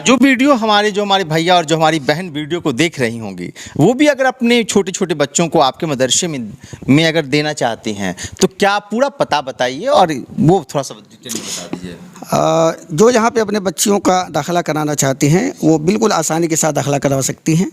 जो वीडियो जो हमारे भैया और जो हमारी बहन वीडियो को देख रही होंगी, वो भी अगर अपने छोटे छोटे बच्चों को आपके मदरसे में अगर देना चाहती हैं तो क्या पूरा पता बताइए और वो थोड़ा सा डिटेल में बता दीजिए। जो यहाँ पे अपने बच्चियों का दाखिला कराना चाहती हैं वो बिल्कुल आसानी के साथ दाखिला करवा सकती हैं।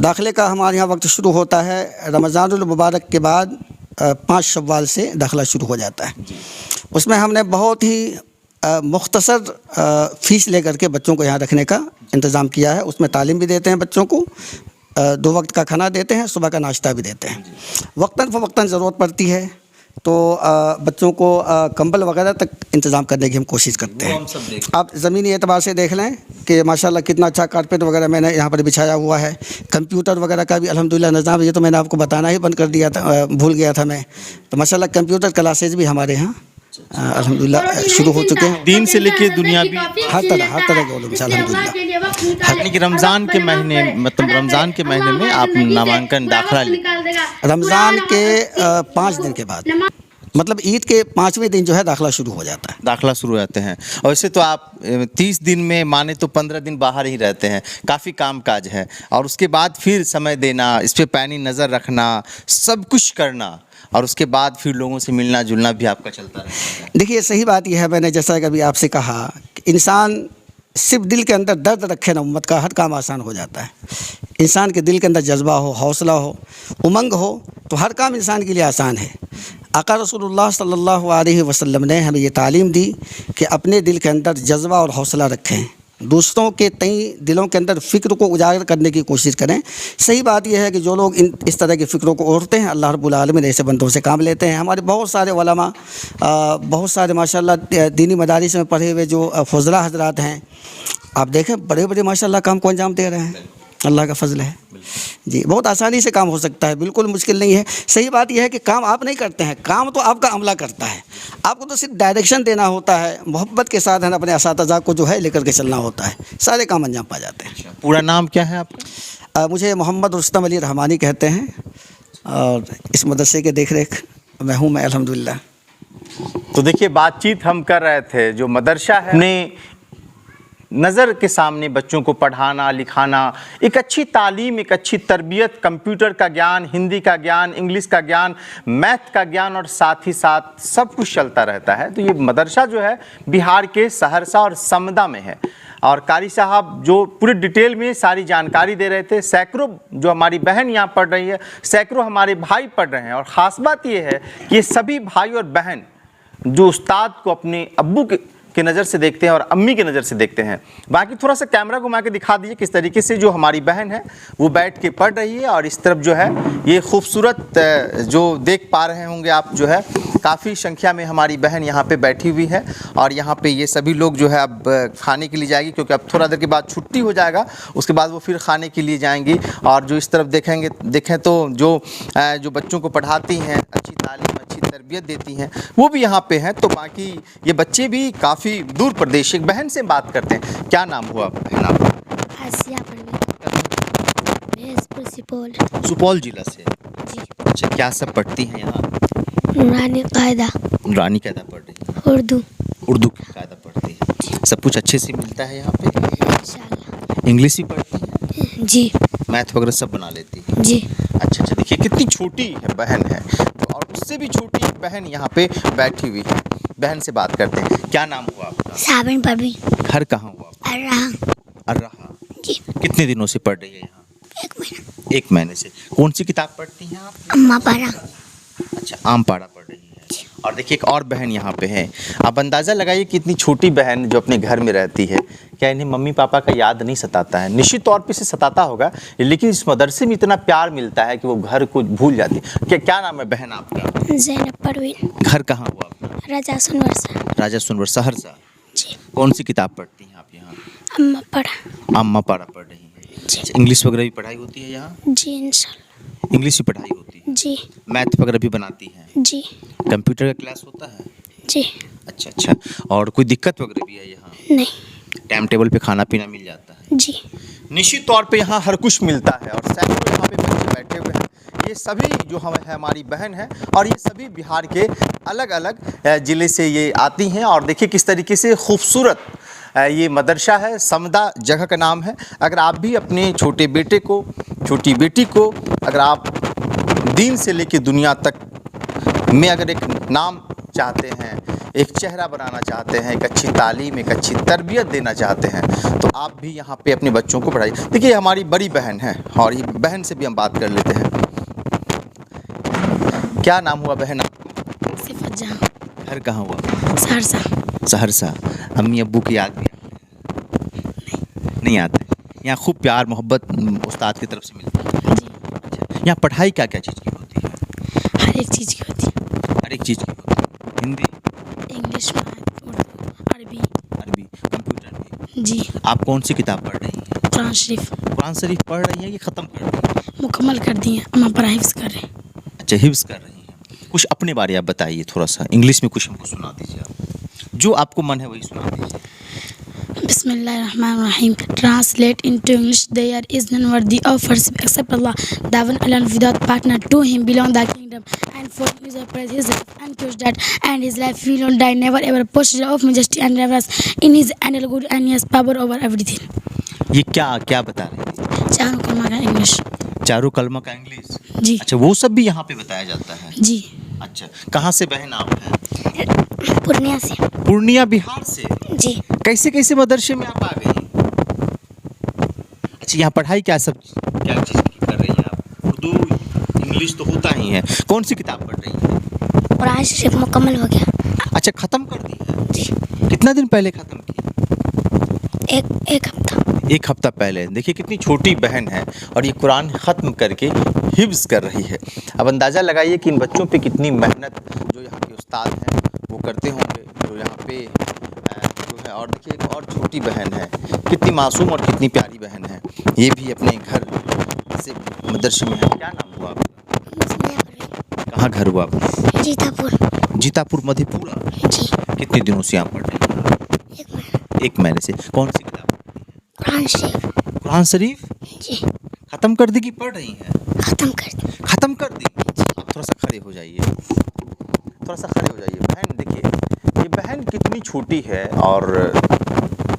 दाखिले का हमारे यहाँ वक्त शुरू होता है रमज़ानुल मुबारक के बाद 5 शव्वाल से दाखिला शुरू हो जाता है। उसमें हमने बहुत ही मुख्तसर फ़ीस लेकर के बच्चों को यहाँ रखने का इंतज़ाम किया है। उसमें तालीम भी देते हैं बच्चों को, 2 वक्त का खाना देते हैं, सुबह का नाश्ता भी देते हैं। वक्तन फ़वक्तन ज़रूरत पड़ती है तो बच्चों को कंबल वगैरह तक इंतज़ाम करने की हम कोशिश करते हैं। आप ज़मीनी एतबार से देख लें कि माशाल्लाह कितना अच्छा कारपेट वगैरह मैंने यहाँ पर बिछाया हुआ है। कंप्यूटर वगैरह का भी अल्हम्दुलिल्लाह निज़ाम, ये तो मैंने आपको बताना ही बंद कर दिया था, भूल गया था मैं। तो माशाल्लाह कंप्यूटर क्लासेज भी हमारे यहाँ अल्हम्दुलिल्लाह शुरू हो चुके हैं। दीन से लेके दुनिया भी हर तरह के उलूम से अल्हम्दुलिल्लाह। यानी कि रमज़ान के महीने मतलब रमज़ान के महीने में आप नामांकन दाखिला रमज़ान के 5 दिन के बाद मतलब ईद के 5वें दिन जो है दाखिला शुरू हो जाता है। दाखिला शुरू हो जाते हैं। और वैसे तो आप 30 दिन में माने तो 15 दिन बाहर ही रहते हैं, काफ़ी काम काज है और उसके बाद फिर समय देना, इस पर पैनी नज़र रखना, सब कुछ करना और उसके बाद फिर लोगों से मिलना जुलना भी आपका चलता रहता है। देखिए सही बात यह है, मैंने जैसा कभी आपसे कहा कि इंसान सिर्फ दिल के अंदर दर्द रखे ना उम्मत का हर काम आसान हो जाता है। इंसान के दिल के अंदर जज्बा हो, हौसला हो, उमंग हो तो हर काम इंसान के लिए आसान है। आका रसूलुल्लाह सल्लल्लाहु अलैहि वसल्लम ने हमें ये तालीम दी कि अपने दिल के अंदर जज्बा और हौसला रखें, दूसरों के तई दिलों के अंदर फ़िक्र को उजागर करने की कोशिश करें। सही बात यह है कि जो लोग इस तरह की फ़िक्रों को ओढ़ते हैं अल्लाह रब्बुल आलमीन ऐसे बंदों से काम लेते हैं। हमारे बहुत सारे उलमा, बहुत सारे माशाल्लाह दीनी मदारिस में पढ़े हुए जो फुज़ला हज़रात हैं, आप देखें बड़े बड़े माशाल्लाह काम को अंजाम दे रहे हैं। अल्लाह का फजल है जी, बहुत आसानी से काम हो सकता है, बिल्कुल मुश्किल नहीं है। सही बात यह है कि काम आप नहीं करते हैं, काम तो आपका अमला करता है। आपको तो सिर्फ डायरेक्शन देना होता है, मोहब्बत के साथ है अपने असातिज़ा को जो है लेकर के चलना होता है, सारे काम अंजाम पा जाते हैं। पूरा नाम क्या है आपका? मुझे मोहम्मद रुस्तम अली रहमानी कहते हैं और इस मदरसे के देख रेख मैं अल्हम्दुलिल्लाह। तो देखिए बातचीत हम कर रहे थे, जो मदरसा है ने नज़र के सामने बच्चों को पढ़ाना लिखाना, एक अच्छी तालीम, एक अच्छी तरबियत, कंप्यूटर का ज्ञान, हिंदी का ज्ञान, इंग्लिश का ज्ञान, मैथ का ज्ञान और साथ ही साथ सब कुछ चलता रहता है। तो ये मदरसा जो है बिहार के सहरसा और समदा में है और कारी साहब जो पूरे डिटेल में सारी जानकारी दे रहे थे। सैकड़ों जो हमारी बहन यहाँ पढ़ रही है, सैकड़ों हमारे भाई पढ़ रहे हैं और ख़ास बात ये है कि ये सभी भाई और बहन जो उस्ताद को अपने अब्बू के नज़र से देखते हैं और अम्मी के नज़र से देखते हैं। बाकी थोड़ा सा कैमरा घुमा के दिखा दीजिए किस तरीके से जो हमारी बहन है वो बैठ के पढ़ रही है और इस तरफ जो है ये खूबसूरत जो देख पा रहे होंगे आप, जो है काफ़ी संख्या में हमारी बहन यहाँ पे बैठी हुई है और यहाँ पे ये सभी लोग जो है अब खाने के लिए जाएगी, क्योंकि अब थोड़ा देर के बाद छुट्टी हो जाएगा, उसके बाद वो फिर खाने के लिए जाएंगी। और जो इस तरफ देखें तो जो बच्चों को पढ़ाती हैं, अच्छी तालीम अच्छी तरबियत देती हैं, वो भी यहाँ पे हैं। तो बाकी ये बच्चे भी काफ़ी दूर प्रदेश। एक बहन से बात करते हैं, क्या नाम हुआ बहन आपका? आसिया सुपौल। सुपौल जिला से जी। अच्छा, क्या सब पढ़ती हैं यहाँ? नूरानी कायदा। नूरानी कायदा पढ़ रही है, उर्दू की कायदा पढ़ती है। सब कुछ अच्छे से मिलता है यहाँ पे? इंशाल्लाह। इंग्लिश भी पढ़ती है? जी। मैथ वगैरह सब बना लेती है? जी। अच्छा, देखिए कितनी छोटी है बहन है और उससे भी छोटी एक बहन यहाँ पे बैठी हुई है। बहन से बात करते हैं, क्या नाम हुआ आपका? साबिन परवीन। घर कहाँ हुआ आपका? अर्राहा। जी। कितने दिनों से पढ़ रही है यहाँ? 1 महीना। 1 महीने से। कौन सी किताब पढ़ती हैं आप? अम्मा पारा। अच्छा, आम पाड़ा पढ़ रही है। और देखिए एक और बहन यहाँ पे है। आप अंदाज़ा लगाइए कि इतनी छोटी बहन जो अपने घर में रहती है, क्या इन्हें मम्मी पापा का याद नहीं सताता है? निश्चित तौर पे इसे सताता होगा, लेकिन इस मदरसे में इतना प्यार मिलता है कि वो घर को भूल जाती है। क्या नाम है बहन आपका? ज़ैनब परवीन। घर कहाँ हुआ आपका? राजा सुनवर्षा। राजा सुनवर, सहरसा। जी। कौन सी किताब पढ़ती हैं आप यहाँ? अम्मा पारा। अम्मा पारा पढ़ रही हैं। जी। अच्छा, इंग्लिश वगैरह भी पढ़ाई होती है यहाँ? जी इंशाल्लाह। इंग्लिश भी पढ़ाई होती है? जी। मैथ वगैरह भी बनाती हैं? जी। कंप्यूटर का क्लास होता है? जी। अच्छा, और कोई दिक्कत वगैरह भी है यहाँ? नहीं। टाइम टेबल पे खाना पीना मिल जाता है? जी। निश्चित तौर पे यहाँ हर कुछ मिलता है और सैकड़ों यहाँ पे बच्चे बैठे हुए हैं। ये सभी जो हमारी बहन है और ये सभी बिहार के अलग अलग ज़िले से ये आती हैं और देखिए किस तरीके से खूबसूरत ये मदरसा है, समदा जगह का नाम है। अगर आप भी अपने छोटे बेटे को, छोटी बेटी को, अगर आप दीन से लेकर दुनिया तक में अगर एक नाम चाहते हैं, एक चेहरा बनाना चाहते हैं, एक अच्छी तालीम, एक अच्छी तरबियत देना चाहते हैं, तो आप भी यहाँ पे अपने बच्चों को पढ़ाइए। देखिए हमारी बड़ी बहन है और ये बहन से भी हम बात कर लेते हैं। क्या नाम हुआ बहन? सिफत जहां, घर कहाँ हुआ? सहरसा। सहरसा। अम्मी अब्बू की याद भी नहीं आते? यहाँ खूब प्यार मोहब्बत उस्ताद की तरफ से मिलती है? जी, अच्छा, यहाँ पढ़ाई क्या क्या चीज़ की होती है? हर एक चीज़ की होती है। हर एक चीज़ की होती है। हिंदी, इंग्लिश, उर्दू, अरबी। अरबी, कंप्यूटर भी। जी। आप कौन सी किताब पढ़ रही हैं? कुरान शरीफ कुरान शरीफ पढ़ रही हैं, ये ख़त्म कर रही हैं? मुकम्मल कर दिए, हम पर हिफ्ज़ कर रहे हैं। अच्छा, हिफ्ज़ कर रही हैं। कुछ अपने बारे आप बताइए, थोड़ा सा इंग्लिश में कुछ हमको सुना दीजिए। आप जो आपको मन है वही सुना दीजिए। Bismillahirrahmanirrahim. Translate into English. There is none worthy of worship except Allah, the one alone without partner. To Him belong the kingdom, and for Him is the praise. His life and His death, and His life will not die, never ever. Posture of majesty and reverence in His and good, and He has power over everything. ये क्या क्या बता रहे हैं? चारों कलमा का English. चारों कलमा का इंग्लिश? जी। अच्छा, वो सब भी यहाँ पे बताया जाता है? जी। अच्छा, कहाँ से बहन आप हैं? पूर्णिया से। पूर्णिया बिहार से? जी। कैसे कैसे मदरसे में आप आ गई? अच्छा, यहाँ पढ़ाई क्या सब क्या चीज़ की कर रही हैं आप? उर्दू इंग्लिश तो होता ही है, कौन सी किताब पढ़ रही हैं? कुरान शरीफ मुकम्मल हो गया। अच्छा, ख़त्म कर दी है? जी। कितना दिन पहले ख़त्म की? एक हफ्ता। एक हफ्ता पहले। देखिए कितनी छोटी बहन है और ये कुरान ख़त्म करके हिफ्ज़ कर रही है। अब अंदाज़ा लगाइए कि इन बच्चों पे कितनी मेहनत जो यहाँ के उस्ताद हैं वो करते होंगे, जो यहाँ पे जो है। और देखिए एक और छोटी बहन है, कितनी मासूम और कितनी प्यारी बहन है। ये भी अपने घर से मदरसे में है। क्या नाम हुआ आपका? कहाँ घर हुआ आपका? जीतापुर। जीतापुर मधेपुरा। जी। कितने दिनों से यहाँ पढ़ रही हैं? एक महीने से। कौन सी किताब? कुरान शरीफ। कुरान शरीफ? जी। ख़त्म कर दी कि पढ़ रही हैं? ख़त्म कर दी। ख़त्म कर दी। आप थोड़ा सा खड़े हो जाइए, थोड़ा सा खड़े हो जाइए। बहन देखिए ये बहन कितनी छोटी है और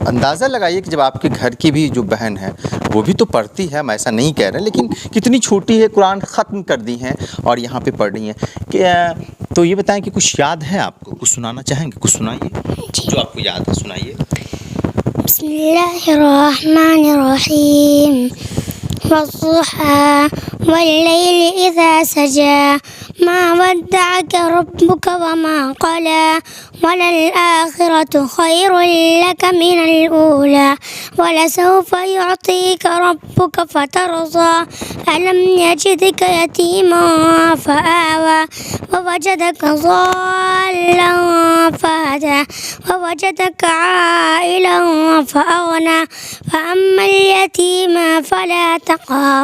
अंदाज़ा लगाइए कि जब आपके घर की भी जो बहन है वो भी तो पढ़ती है, हम ऐसा नहीं कह रहे, लेकिन कितनी छोटी है, कुरान ख़त्म कर दी हैं और यहाँ पे पढ़ रही हैं। कि तो ये बताएं कि कुछ याद है आपको? कुछ सुनाना चाहेंगे? कुछ सुनाइए जो आपको याद है, सुनाइए। बिस्मिल्लाहिर्रहमानिर्रहीम। वद्दुहा वल्लैलि इज़ा सजा मा वद्दअक रब्बुका वमा क़ला वलल-आखिरतु खैरुल लक मिनल ऊला वलसौफा युअतीका रब्बुका फतरज़ा अलम यजिदका यतीमन फआवा ववजदका ज़ाल्लन फहदा ववजदका आइलन फअगना फअम्मल यतीम फला तक़हर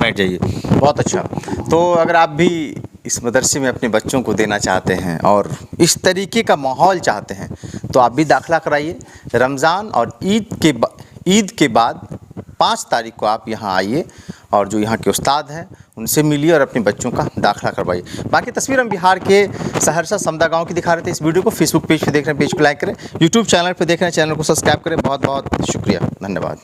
बैठ जाइए। बहुत अच्छा। तो अगर आप भी इस मदरसे में अपने बच्चों को देना चाहते हैं और इस तरीके का माहौल चाहते हैं तो आप भी दाखिला कराइए। रमज़ान और ईद के बाद 5 तारीख को आप यहाँ आइए और जो यहाँ के उस्ताद हैं उनसे मिलिए और अपने बच्चों का दाखिला करवाइए। बाकी तस्वीर हम बिहार के सहरसा समदा गांव की दिखा रहे थे। इस वीडियो को फेसबुक पेज पे देख रहे हैं, पेज को लाइक करें। यूट्यूब चैनल पे देख रहे हैं, चैनल को सब्सक्राइब करें। बहुत बहुत शुक्रिया, धन्यवाद।